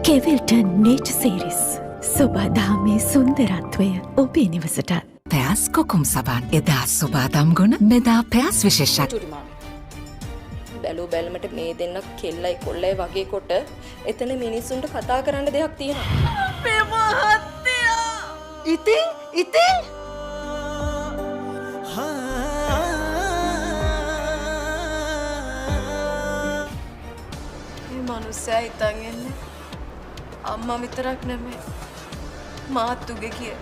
කෙවිල්ටන් nature series සොබාදහමේ සුන්දරත්වය ඔබේ නිවසට. පැස් කොකුම් සබන් එදා සොබාදම් ගුණ මෙදා පැස් විශේෂක්. බැලූ බැලමට මේ දෙන්න කෙල්ලයි කොල්ලයි වගේ කොට එතන මිනිස්සුන්ට කතා කරන්න දෙයක් තියෙනවා. ඉතින් මේ මනුස්සයා හිතන් එන්නේ අම්මා විතරක් නෙමෙයි මාත් උගේ කිය.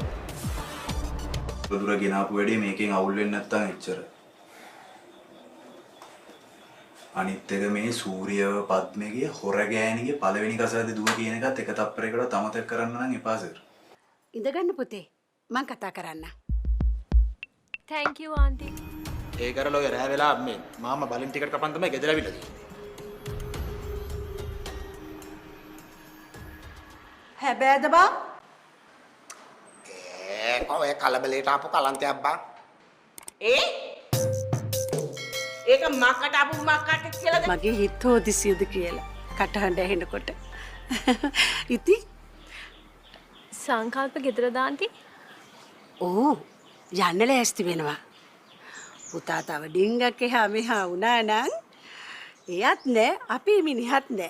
දුර ගෙනාපු වැඩේ මේකෙන් අවුල් වෙන්නේ නැත්තම් එච්චර. අනිත් එක මේ සූර්යව පද්මගේ හොර ගෑණිගේ පළවෙනි කසාදේ දුව කියන එකත් එක තප්පරයකට අමතක කරන්න නම් එපා සර්. ඉඳගන්න පුතේ මං කතා කරන්න. Thank you aunty. ඒ කරලා ඔය රෑ වෙලා මේ මාමා බලින් ටිකට් කපන් තමයි ගෙදර ඇවිල්ලා තියෙන්නේ. හැබෑද බා? ඔය කලබලයට ආපු කලන්තයක් බා. ඒක මක්කට ආපු මක්කට කියලාද? මගේ හිත හොදිසියද කියලා කටහඬ ඇහෙනකොට. ඉතින් සංකල්ප ගෙදර දාන්ති. ඕ යන්න ලෑස්ති වෙනවා. පුතා තව ඩිංගක් එහා මෙහා වුණා නම් එයත් නෑ අපි මිනිහත් නෑ.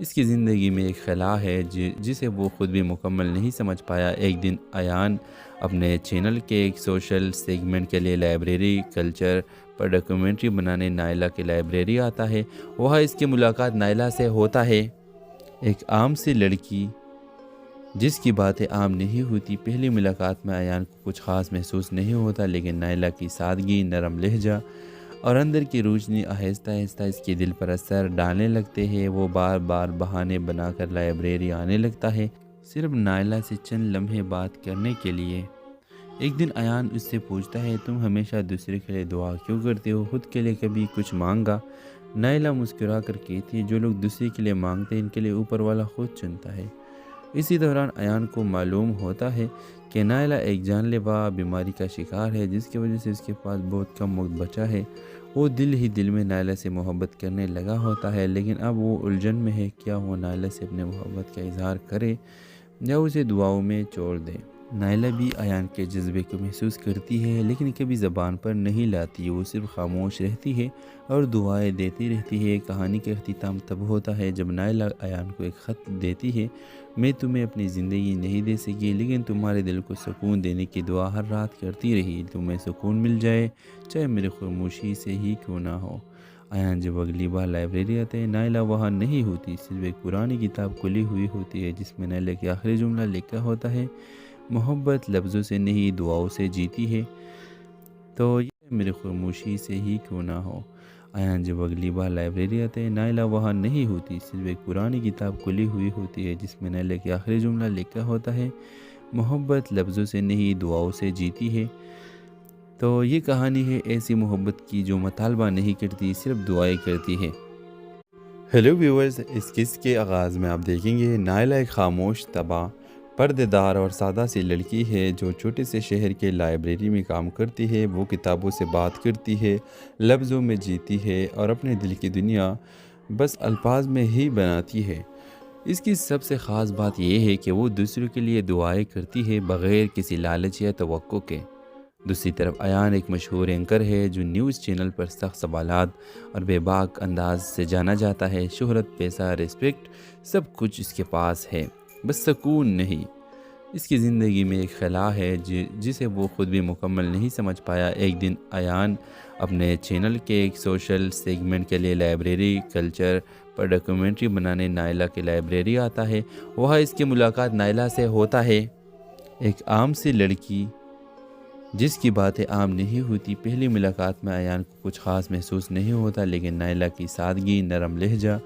اس کی زندگی میں ایک خلا ہے جسے وہ خود بھی مکمل نہیں سمجھ پایا۔ ایک دن ایان اپنے چینل کے ایک سوشل سیگمنٹ کے لیے لائبریری کلچر پر ڈاکیومنٹری بنانے نائلہ کی لائبریری آتا ہے۔ وہاں اس کی ملاقات نائلہ سے ہوتا ہے، ایک عام سی لڑکی جس کی باتیں عام نہیں ہوتی۔ پہلی ملاقات میں ایان کو کچھ خاص محسوس نہیں ہوتا، لیکن نائلہ کی سادگی، نرم لہجہ اور اندر کی روشنی آہستہ آہستہ اس کے دل پر اثر ڈالنے لگتے ہیں۔ وہ بار بار بہانے بنا کر لائبریری آنے لگتا ہے، صرف نائلہ سے چند لمحے بات کرنے کے لیے۔ ایک دن ایان اس سے پوچھتا ہے، تم ہمیشہ دوسرے کے لیے دعا کیوں کرتے ہو، خود کے لیے کبھی کچھ مانگا؟ نائلہ مسکرا کر کہتی ہے، جو لوگ دوسرے کے لیے مانگتے ہیں ان کے لیے اوپر والا خود چنتا ہے۔ اسی دوران ایان کو معلوم ہوتا ہے کہ نائلہ ایک جان لیوا بیماری کا شکار ہے، جس کی وجہ سے اس کے پاس بہت کم وقت بچا ہے۔ وہ دل ہی دل میں نائلہ سے محبت کرنے لگا ہوتا ہے، لیکن اب وہ الجھن میں ہے، کیا وہ نائلہ سے اپنے محبت کا اظہار کرے یا اسے دعاؤں میں چھوڑ دے۔ نائلہ بھی ایان کے جذبے کو محسوس کرتی ہے، لیکن کبھی زبان پر نہیں لاتی۔ وہ صرف خاموش رہتی ہے اور دعائیں دیتی رہتی ہے۔ کہانی کا اختتام تب ہوتا ہے جب نائلہ ایان کو ایک خط دیتی ہے، میں تمہیں اپنی زندگی نہیں دے سکی، لیکن تمہارے دل کو سکون دینے کی دعا ہر رات کرتی رہی۔ تمہیں سکون مل جائے، چاہے میری خاموشی سے ہی کیوں نہ ہو۔ ایان جب اگلی بار لائبریری آتے ہیں، نائلہ وہاں نہیں ہوتی، صرف ایک پرانی کتاب کھلی ہوئی ہوتی ہے جس میں نائلہ کے آخری جملہ لکھا ہوتا ہے، محبت لفظوں سے نہیں دعاؤں سے جیتی ہے، تو یہ میری خاموشی سے ہی کیوں نہ ہو۔ ایان جب اگلی بار لائبریری آتے ہیں، نائلہ وہاں نہیں ہوتی، صرف ایک پرانی کتاب کھلی ہوئی ہوتی ہے جس میں نائلہ کے آخری جملہ لکھا ہوتا ہے، محبت لفظوں سے نہیں دعاؤں سے جیتی ہے۔ تو یہ کہانی ہے ایسی محبت کی جو مطالبہ نہیں کرتی، صرف دعائیں کرتی ہے۔ ہیلو ویورز، اس قصے کے آغاز میں آپ دیکھیں گے نائلہ ایک خاموش، تباہ، پردے دار اور سادہ سی لڑکی ہے جو چھوٹے سے شہر کے لائبریری میں کام کرتی ہے۔ وہ کتابوں سے بات کرتی ہے، لفظوں میں جیتی ہے اور اپنے دل کی دنیا بس الفاظ میں ہی بناتی ہے۔ اس کی سب سے خاص بات یہ ہے کہ وہ دوسروں کے لیے دعائیں کرتی ہے بغیر کسی لالچ یا توقع کے۔ دوسری طرف ایان ایک مشہور اینکر ہے جو نیوز چینل پر سخت سوالات اور بے باک انداز سے جانا جاتا ہے۔ شہرت، پیسہ، ریسپیکٹ، سب کچھ اس کے پاس ہے، بس سکون نہیں۔ اس کی زندگی میں ایک خلا ہے جسے وہ خود بھی مکمل نہیں سمجھ پایا۔ ایک دن ایان اپنے چینل کے ایک سوشل سیگمنٹ کے لیے لائبریری کلچر پر ڈاکیومنٹری بنانے نائلہ کی لائبریری آتا ہے۔ وہاں اس کی ملاقات نائلہ سے ہوتا ہے، ایک عام سی لڑکی جس کی باتیں عام نہیں ہوتی۔ پہلی ملاقات میں ایان کو کچھ خاص محسوس نہیں ہوتا، لیکن نائلہ کی سادگی، نرم لہجہ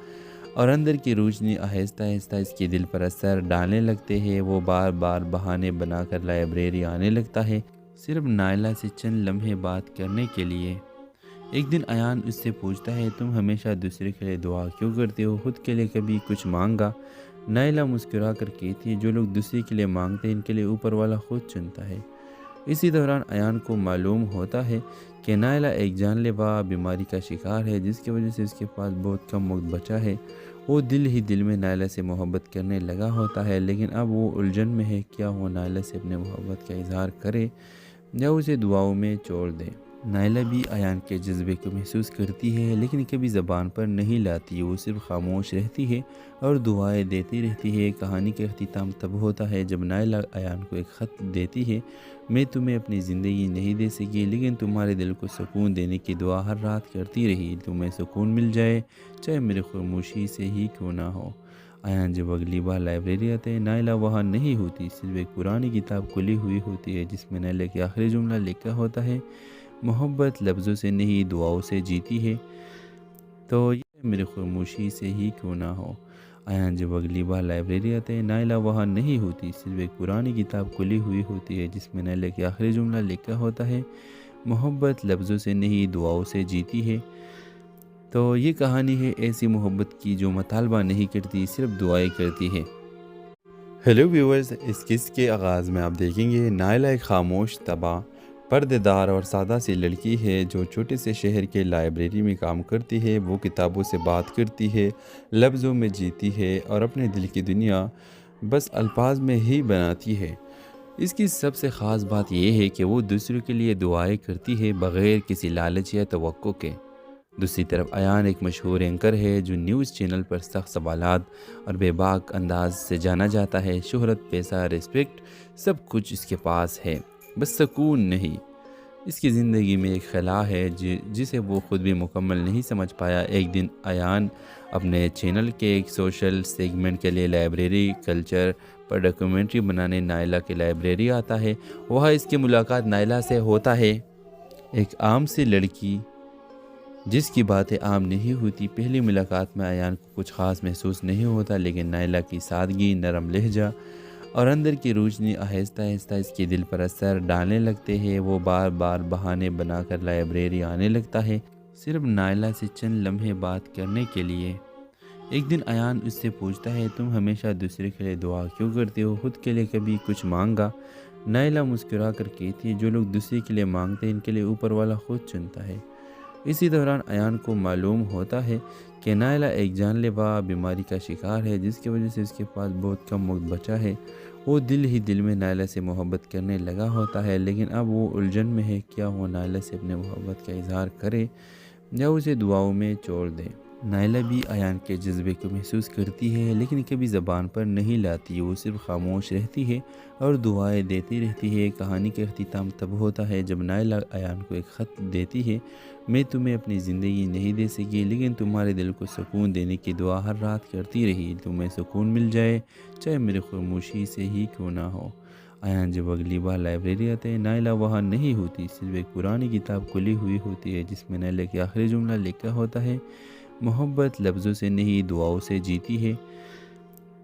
اور اندر کی روشنی آہستہ آہستہ اس کے دل پر اثر ڈالنے لگتے ہیں۔ وہ بار بار بہانے بنا کر لائبریری آنے لگتا ہے، صرف نائلہ سے چند لمحے بات کرنے کے لیے۔ ایک دن ایان اس سے پوچھتا ہے، تم ہمیشہ دوسرے کے لیے دعا کیوں کرتے ہو، خود کے لیے کبھی کچھ مانگا؟ نائلہ مسکرا کر کہتی ہے، جو لوگ دوسرے کے لیے مانگتے ہیں ان کے لیے اوپر والا خود چنتا ہے۔ اسی دوران ایان کو معلوم ہوتا ہے کہ نائلہ ایک جان لیوا بیماری کا شکار ہے، جس کی وجہ سے اس کے پاس بہت کم وقت بچا ہے۔ وہ دل ہی دل میں نائلہ سے محبت کرنے لگا ہوتا ہے، لیکن اب وہ الجھن میں ہے، کیا وہ نائلہ سے اپنے محبت کا اظہار کرے یا اسے دعاؤں میں چھوڑ دے۔ نائلہ بھی ایان کے جذبے کو محسوس کرتی ہے، لیکن کبھی زبان پر نہیں لاتی۔ وہ صرف خاموش رہتی ہے اور دعائیں دیتی رہتی ہے۔ کہانی کا اختتام تب ہوتا ہے جب نائلہ ایان کو ایک خط دیتی ہے، میں تمہیں اپنی زندگی نہیں دے سکی، لیکن تمہارے دل کو سکون دینے کی دعا ہر رات کرتی رہی۔ تمہیں سکون مل جائے، چاہے میری خاموشی سے ہی کیوں نہ ہو۔ ایان جب اگلی بار لائبریری آتے ہیں، نائلہ وہاں نہیں ہوتی، صرف ایک پرانی کتاب کھلی ہوئی ہوتی ہے جس میں نائلہ کے آخری جملہ لکھا ہوتا ہے، محبت لفظوں سے نہیں دعاؤں سے جیتی ہے، تو یہ میری خاموشی سے ہی کیوں نہ ہو۔ ایان جب اگلی بار لائبریری آتے ہیں، نائلہ وہاں نہیں ہوتی، صرف ایک پرانی کتاب کھلی ہوئی ہوتی ہے جس میں نائلہ کے آخری جملہ لکھا ہوتا ہے، محبت لفظوں سے نہیں دعاؤں سے جیتی ہے۔ تو یہ کہانی ہے ایسی محبت کی جو مطالبہ نہیں کرتی، صرف دعائیں کرتی ہے۔ ہیلو ویورز، اس قصے کے آغاز میں آپ دیکھیں گے نائلہ ایک خاموش، تباہ، پردے دار اور سادہ سی لڑکی ہے جو چھوٹے سے شہر کے لائبریری میں کام کرتی ہے۔ وہ کتابوں سے بات کرتی ہے، لفظوں میں جیتی ہے اور اپنے دل کی دنیا بس الفاظ میں ہی بناتی ہے۔ اس کی سب سے خاص بات یہ ہے کہ وہ دوسروں کے لیے دعائیں کرتی ہے بغیر کسی لالچ یا توقع کے۔ دوسری طرف ایان ایک مشہور اینکر ہے جو نیوز چینل پر سخت سوالات اور بے باک انداز سے جانا جاتا ہے۔ شہرت، پیسہ، ریسپیکٹ سب کچھ اس کے پاس ہے، بس سکون نہیں۔ اس کی زندگی میں ایک خلا ہے جسے وہ خود بھی مکمل نہیں سمجھ پایا۔ ایک دن ایان اپنے چینل کے ایک سوشل سیگمنٹ کے لیے لائبریری کلچر پر ڈاکیومنٹری بنانے نائلہ کی لائبریری آتا ہے۔ وہاں اس کی ملاقات نائلہ سے ہوتا ہے، ایک عام سی لڑکی جس کی باتیں عام نہیں ہوتی۔ پہلی ملاقات میں ایان کو کچھ خاص محسوس نہیں ہوتا، لیکن نائلہ کی سادگی، نرم لہجہ اور اندر کی روشنی آہستہ آہستہ اس کے دل پر اثر ڈالنے لگتے ہیں۔ وہ بار بار بہانے بنا کر لائبریری آنے لگتا ہے، صرف نائلہ سے چند لمحے بات کرنے کے لیے۔ ایک دن ایان اس سے پوچھتا ہے، تم ہمیشہ دوسرے کے لیے دعا کیوں کرتے ہو، خود کے لیے کبھی کچھ مانگا؟ نائلہ مسکرا کر کہتی ہے، جو لوگ دوسرے کے لیے مانگتے ہیں ان کے لیے اوپر والا خود چنتا ہے۔ اسی دوران ایان کو معلوم ہوتا ہے کہ نائلہ ایک جان لیوا بیماری کا شکار ہے، جس کی وجہ سے اس کے پاس بہت کم وقت بچا ہے۔ وہ دل ہی دل میں نائلہ سے محبت کرنے لگا ہوتا ہے، لیکن اب وہ الجھن میں ہے، کیا وہ نائلہ سے اپنے محبت کا اظہار کرے یا اسے دعاؤں میں چھوڑ دے۔ نائلہ بھی ایان کے جذبے کو محسوس کرتی ہے، لیکن کبھی زبان پر نہیں لاتی۔ وہ صرف خاموش رہتی ہے اور دعائیں دیتی رہتی ہے۔ کہانی کا اختتام تب ہوتا ہے جب نائلہ ایان کو ایک خط دیتی ہے، میں تمہیں اپنی زندگی نہیں دے سکی، لیکن تمہارے دل کو سکون دینے کی دعا ہر رات کرتی رہی۔ تمہیں سکون مل جائے، چاہے میری خاموشی سے ہی کیوں نہ ہو۔ ایان جب اگلی بار لائبریری آتے ہیں، نائلہ وہاں نہیں ہوتی، صرف ایک پرانی کتاب کھلی ہوئی ہوتی ہے جس میں نائلہ کے آخری جملہ لکھا ہوتا ہے، محبت لفظوں سے نہیں دعاؤں سے جیتی ہے،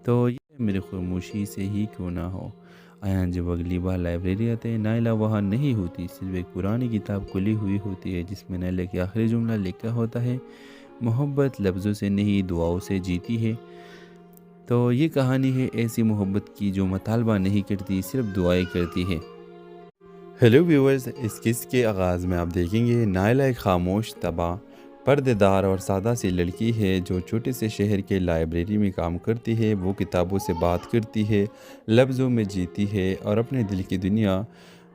تو یہ میری خاموشی سے ہی کیوں نہ ہو۔ ایان جب اگلی بار لائبریری آتے ہیں، نائلہ وہاں نہیں ہوتی، صرف ایک پرانی کتاب کھلی ہوئی ہوتی ہے جس میں نائلہ کے آخری جملہ لکھا ہوتا ہے، محبت لفظوں سے نہیں دعاؤں سے جیتی ہے۔ تو یہ کہانی ہے ایسی محبت کی جو مطالبہ نہیں کرتی، صرف دعائیں کرتی ہے۔ ہیلو ویورز، اس قصے کے آغاز میں آپ دیکھیں گے نائلہ ایک خاموش، تباہ، پردے دار اور سادہ سی لڑکی ہے جو چھوٹے سے شہر کے لائبریری میں کام کرتی ہے۔ وہ کتابوں سے بات کرتی ہے، لفظوں میں جیتی ہے اور اپنے دل کی دنیا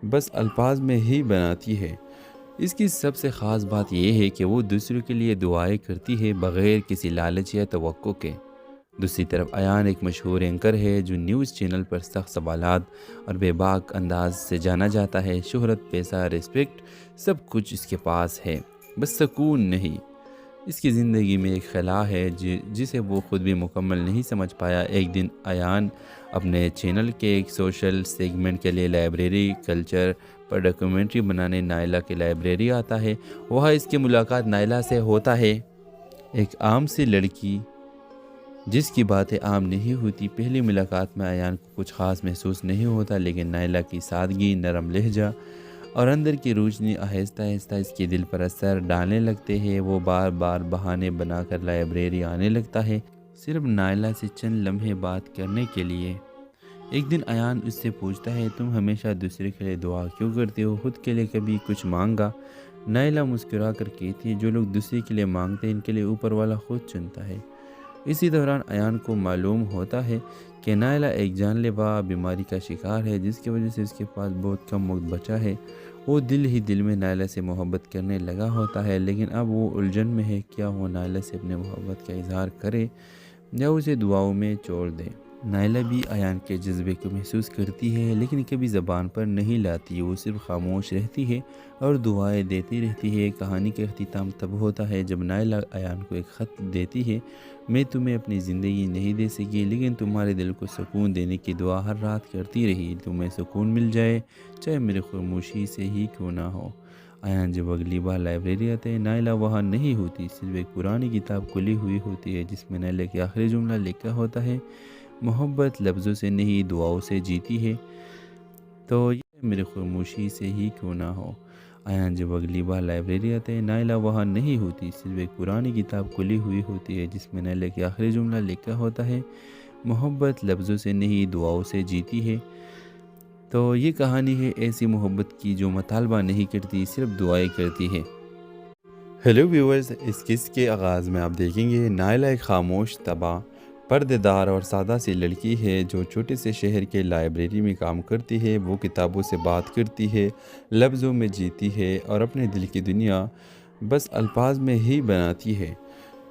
بس الفاظ میں ہی بناتی ہے۔ اس کی سب سے خاص بات یہ ہے کہ وہ دوسروں کے لیے دعائیں کرتی ہے بغیر کسی لالچ یا توقع کے۔ دوسری طرف ایان ایک مشہور اینکر ہے جو نیوز چینل پر سخت سوالات اور بے باک انداز سے جانا جاتا ہے۔ شہرت، پیسہ، ریسپیکٹ سب کچھ اس کے پاس ہے، بس سکون نہیں۔ اس کی زندگی میں ایک خلا ہے جسے وہ خود بھی مکمل نہیں سمجھ پایا۔ ایک دن ایان اپنے چینل کے ایک سوشل سیگمنٹ کے لیے لائبریری کلچر پر ڈاکیومنٹری بنانے نائلہ کی لائبریری آتا ہے۔ وہاں اس کی ملاقات نائلہ سے ہوتا ہے، ایک عام سی لڑکی جس کی باتیں عام نہیں ہوتی۔ پہلی ملاقات میں ایان کو کچھ خاص محسوس نہیں ہوتا، لیکن نائلہ کی سادگی، نرم لہجہ اور اندر کی روشنی آہستہ آہستہ اس کے دل پر اثر ڈالنے لگتے ہیں۔ وہ بار بار بہانے بنا کر لائبریری آنے لگتا ہے، صرف نائلہ سے چند لمحے بات کرنے کے لیے۔ ایک دن ایان اس سے پوچھتا ہے، تم ہمیشہ دوسرے کے لیے دعا کیوں کرتے ہو، خود کے لیے کبھی کچھ مانگا؟ نائلہ مسکرا کر کہتی ہے، جو لوگ دوسرے کے لیے مانگتے ہیں ان کے لیے اوپر والا خود چنتا ہے۔ اسی دوران ایان کو معلوم ہوتا ہے کہ نائلہ ایک جان لیوا بیماری کا شکار ہے، جس کی وجہ سے اس کے پاس بہت کم وقت بچا ہے۔ وہ دل ہی دل میں نائلہ سے محبت کرنے لگا ہوتا ہے، لیکن اب وہ الجھن میں ہے، کیا وہ نائلہ سے اپنے محبت کا اظہار کرے یا اسے دعاؤں میں چھوڑ دے۔ نائلہ بھی ایان کے جذبے کو محسوس کرتی ہے، لیکن کبھی زبان پر نہیں لاتی۔ وہ صرف خاموش رہتی ہے اور دعائیں دیتی رہتی ہے۔ کہانی کا اختتام تب ہوتا ہے جب نائلہ ایان کو ایک خط دیتی ہے، میں تمہیں اپنی زندگی نہیں دے سکی، لیکن تمہارے دل کو سکون دینے کی دعا ہر رات کرتی رہی۔ تمہیں سکون مل جائے، چاہے میری خاموشی سے ہی کیوں نہ ہو۔ ایان جب اگلی بار لائبریری آتے ہیں، نائلہ وہاں نہیں ہوتی، صرف ایک پرانی کتاب کھلی ہوئی ہوتی ہے جس میں نائلہ کے آخری جملہ لکھا ہوتا ہے، محبت لفظوں سے نہیں دعاؤں سے جیتی ہے، تو یہ میری خاموشی سے ہی کیوں نہ ہو۔ ایان جب اگلی بار لائبریری آتے ہیں، نائلہ وہاں نہیں ہوتی، صرف ایک پرانی کتاب کھلی ہوئی ہوتی ہے جس میں نائلہ کے آخری جملہ لکھا ہوتا ہے، محبت لفظوں سے نہیں دعاؤں سے جیتی ہے۔ تو یہ کہانی ہے ایسی محبت کی جو مطالبہ نہیں کرتی، صرف دعائیں کرتی ہے۔ ہیلو ویورز، اس قصے کے آغاز میں آپ دیکھیں گے نائلہ ایک خاموش، تباہ، پردے دار اور سادہ سی لڑکی ہے جو چھوٹے سے شہر کے لائبریری میں کام کرتی ہے۔ وہ کتابوں سے بات کرتی ہے، لفظوں میں جیتی ہے اور اپنے دل کی دنیا بس الفاظ میں ہی بناتی ہے۔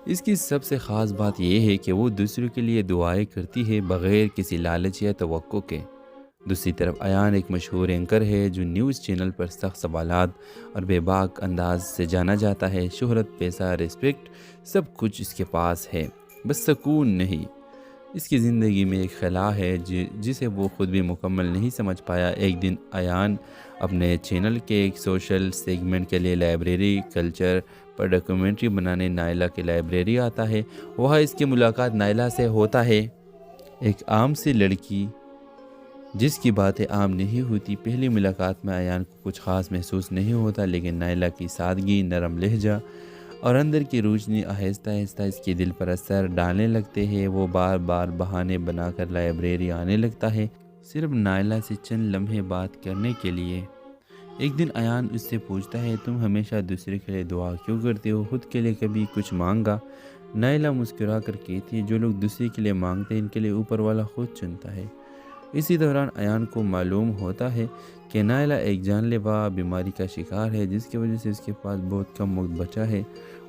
اس کی سب سے خاص بات یہ ہے کہ وہ دوسروں کے لیے دعائیں کرتی ہے بغیر کسی لالچ یا توقع کے۔ دوسری طرف ایان ایک مشہور اینکر ہے جو نیوز چینل پر سخت سوالات اور بے باک انداز سے جانا جاتا ہے۔ شہرت، پیسہ، ریسپیکٹ سب کچھ اس کے پاس ہے، بس سکون نہیں۔ اس کی زندگی میں ایک خلا ہے جسے وہ خود بھی مکمل نہیں سمجھ پایا۔ ایک دن ایان اپنے چینل کے ایک سوشل سیگمنٹ کے لیے لائبریری کلچر پر ڈاکیومنٹری بنانے نائلہ کی لائبریری آتا ہے۔ وہاں اس کی ملاقات نائلہ سے ہوتا ہے، ایک عام سی لڑکی جس کی باتیں عام نہیں ہوتی۔ پہلی ملاقات میں ایان کو کچھ خاص محسوس نہیں ہوتا، لیکن نائلہ کی سادگی، نرم لہجہ اور اندر کی روشنی آہستہ آہستہ اس کے دل پر اثر ڈالنے لگتے ہیں۔ وہ بار بار بہانے بنا کر لائبریری آنے لگتا ہے، صرف نائلہ سے چند لمحے بات کرنے کے لیے۔ ایک دن ایان اس سے پوچھتا ہے، تم ہمیشہ دوسرے کے لیے دعا کیوں کرتے ہو، خود کے لیے کبھی کچھ مانگا؟ نائلہ مسکرا کر کہتی ہے، جو لوگ دوسرے کے لیے مانگتے ہیں ان کے لیے اوپر والا خود چنتا ہے۔ اسی دوران ایان کو معلوم ہوتا ہے کہ نائلہ ایک جان لیوا بیماری کا شکار ہے، جس کی وجہ سے اس کے پاس بہت کم وقت بچا ہے۔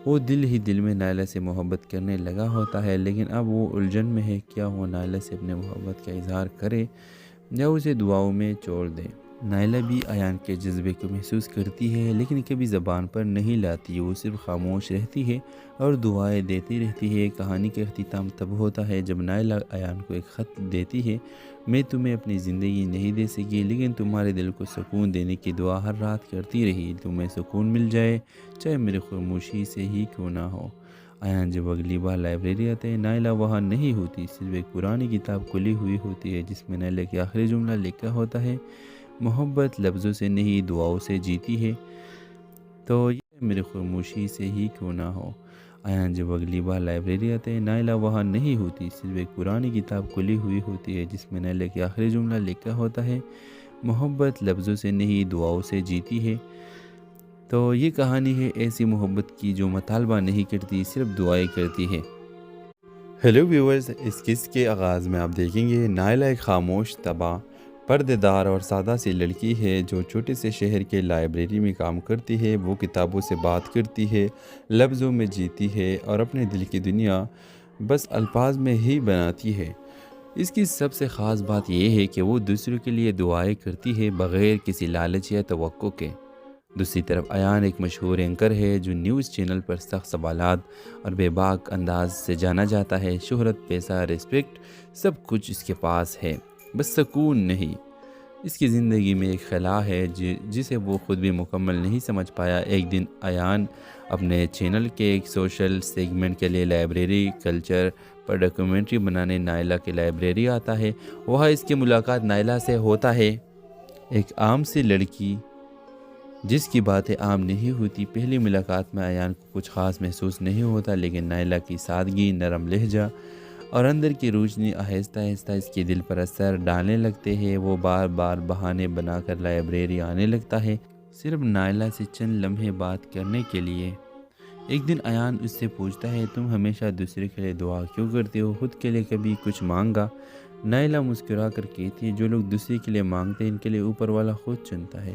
وہ دل ہی دل میں نائلہ سے محبت کرنے لگا ہوتا ہے، لیکن اب وہ الجھن میں ہے، کیا وہ نائلہ سے اپنے محبت کا اظہار کرے یا اسے دعاؤں میں چھوڑ دے۔ نائلہ بھی ایان کے جذبے کو محسوس کرتی ہے، لیکن کبھی زبان پر نہیں لاتی۔ وہ صرف خاموش رہتی ہے اور دعائیں دیتی رہتی ہے۔ کہانی کا اختتام تب ہوتا ہے جب نائلہ ایان کو ایک خط دیتی ہے، میں تمہیں اپنی زندگی نہیں دے سکی، لیکن تمہارے دل کو سکون دینے کی دعا ہر رات کرتی رہی۔ تمہیں سکون مل جائے، چاہے میری خاموشی سے ہی کیوں نہ ہو۔ ایان جب اگلی بار لائبریری آتے ہیں، نائلہ وہاں نہیں ہوتی، صرف ایک پرانی کتاب کھلی ہوئی ہوتی ہے جس میں نائلہ کے آخری جملہ لکھا ہوتا ہے، محبت لفظوں سے نہیں دعاؤں سے جیتی ہے، تو یہ میری خاموشی سے ہی کیوں نہ ہو۔ ایان جب اگلی بار لائبریری آتے ہیں، نائلہ وہاں نہیں ہوتی، صرف ایک پرانی کتاب کھلی ہوئی ہوتی ہے جس میں نائلہ کے آخری جملہ لکھا ہوتا ہے، محبت لفظوں سے نہیں دعاؤں سے جیتی ہے۔ تو یہ کہانی ہے ایسی محبت کی جو مطالبہ نہیں کرتی، صرف دعائیں کرتی ہے۔ ہیلو ویورز، اس قصے کے آغاز میں آپ دیکھیں گے نائلہ ایک خاموش، تباہ، پردے دار اور سادہ سی لڑکی ہے جو چھوٹے سے شہر کے لائبریری میں کام کرتی ہے۔ وہ کتابوں سے بات کرتی ہے، لفظوں میں جیتی ہے اور اپنے دل کی دنیا بس الفاظ میں ہی بناتی ہے۔ اس کی سب سے خاص بات یہ ہے کہ وہ دوسروں کے لیے دعائیں کرتی ہے بغیر کسی لالچ یا توقع کے۔ دوسری طرف ایان ایک مشہور اینکر ہے جو نیوز چینل پر سخت سوالات اور بے باک انداز سے جانا جاتا ہے۔ شہرت، پیسہ، ریسپیکٹ سب کچھ اس کے پاس ہے، بس سکون نہیں۔ اس کی زندگی میں ایک خلا ہے جسے وہ خود بھی مکمل نہیں سمجھ پایا۔ ایک دن ایان اپنے چینل کے ایک سوشل سیگمنٹ کے لیے لائبریری کلچر پر ڈاکیومنٹری بنانے نائلہ کی لائبریری آتا ہے۔ وہاں اس کی ملاقات نائلہ سے ہوتا ہے، ایک عام سی لڑکی جس کی باتیں عام نہیں ہوتی۔ پہلی ملاقات میں ایان کو کچھ خاص محسوس نہیں ہوتا، لیکن نائلہ کی سادگی، نرم لہجہ اور اندر کی روشنی آہستہ آہستہ اس کے دل پر اثر ڈالنے لگتے ہیں۔ وہ بار بار بہانے بنا کر لائبریری آنے لگتا ہے، صرف نائلہ سے چند لمحے بات کرنے کے لیے۔ ایک دن ایان اس سے پوچھتا ہے، تم ہمیشہ دوسرے کے لیے دعا کیوں کرتے ہو، خود کے لیے کبھی کچھ مانگا؟ نائلہ مسکرا کر کہتی ہے، جو لوگ دوسرے کے لیے مانگتے ہیں ان کے لیے اوپر والا خود چنتا ہے۔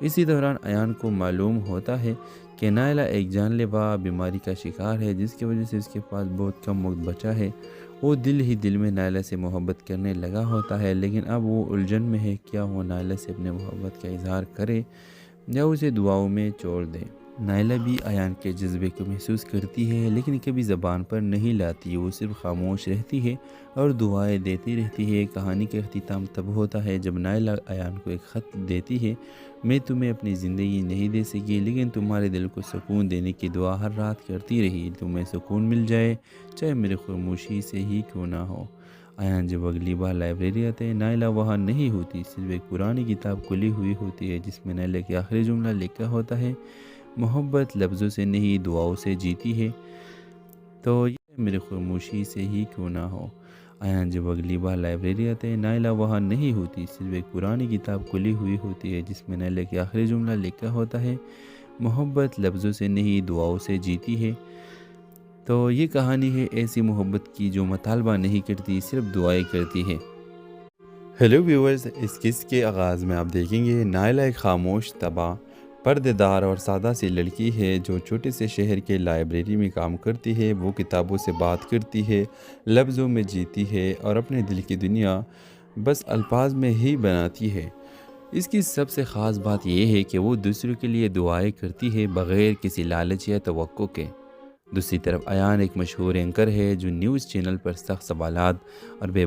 اسی دوران ایان کو معلوم ہوتا ہے کہ نائلہ ایک جان لیوا بیماری کا شکار ہے، جس کی وجہ سے اس کے پاس بہت کم وقت بچا ہے۔ وہ دل ہی دل میں نائلہ سے محبت کرنے لگا ہوتا ہے، لیکن اب وہ الجھن میں ہے، کیا وہ نائلہ سے اپنے محبت کا اظہار کرے یا اسے دعاؤں میں چھوڑ دے۔ نائلہ بھی ایان کے جذبے کو محسوس کرتی ہے، لیکن کبھی زبان پر نہیں لاتی۔ وہ صرف خاموش رہتی ہے اور دعائیں دیتی رہتی ہے۔ کہانی کا اختتام تب ہوتا ہے جب نائلہ ایان کو ایک خط دیتی ہے، میں تمہیں اپنی زندگی نہیں دے سکی، لیکن تمہارے دل کو سکون دینے کی دعا ہر رات کرتی رہی۔ تمہیں سکون مل جائے، چاہے میری خاموشی سے ہی کیوں نہ ہو۔ ایان جب اگلی بار لائبریری آتے ہیں، نائلہ وہاں نہیں ہوتی، صرف ایک پرانی کتاب کھلی ہوئی ہوتی ہے جس میں نائلہ کے آخری جملہ لکھا ہوتا ہے، محبت لفظوں سے نہیں دعاؤں سے جیتی ہے، تو یہ میری خاموشی سے ہی کیوں نہ ہو۔ ایان جب اگلی بار لائبریری آتے ہیں، نائلہ وہاں نہیں ہوتی، صرف ایک پرانی کتاب کھلی ہوئی ہوتی ہے جس میں نائلہ کے آخری جملہ لکھا ہوتا ہے، محبت لفظوں سے نہیں دعاؤں سے جیتی ہے۔ تو یہ کہانی ہے ایسی محبت کی جو مطالبہ نہیں کرتی، صرف دعائیں کرتی ہے۔ ہیلو ویورز، اس قصے کے آغاز میں آپ دیکھیں گے نائلہ ایک خاموش، تباہ، پردے دار اور سادہ سی لڑکی ہے جو چھوٹے سے شہر کے لائبریری میں کام کرتی ہے. وہ کتابوں سے بات کرتی ہے، لفظوں میں جیتی ہے اور اپنے دل کی دنیا بس الفاظ میں ہی بناتی ہے. اس کی سب سے خاص بات یہ ہے کہ وہ دوسروں کے لیے دعائیں کرتی ہے بغیر کسی لالچ یا توقع کے. دوسری طرف ایان ایک مشہور اینکر ہے جو نیوز چینل پر سخت سوالات اور بے